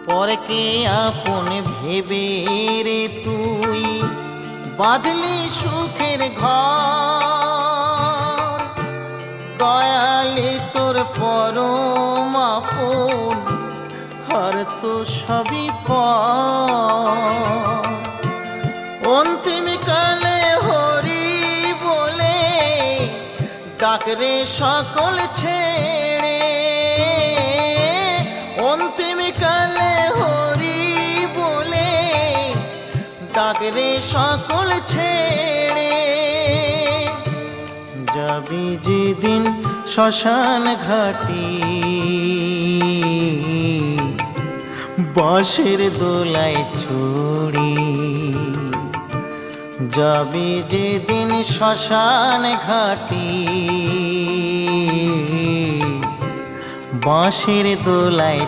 পরকে আপন ভেবে রে তুই বাঁধলি সুখের ঘর। দয়ালি তোর পরম আপন আর তো সবই পর। অন্তিম কালে হরি বলে ডাকরে সকল ছেড়ে। অন্তিম কালে হরি বলে ডাকরে সকল ছেড়ে। যাবি যেদিন শ্মশান ঘাটি বাঁশের দোলায় ছড়ি। যাবি যেদিন শ্মশান ঘাটি বাঁশের দোলায়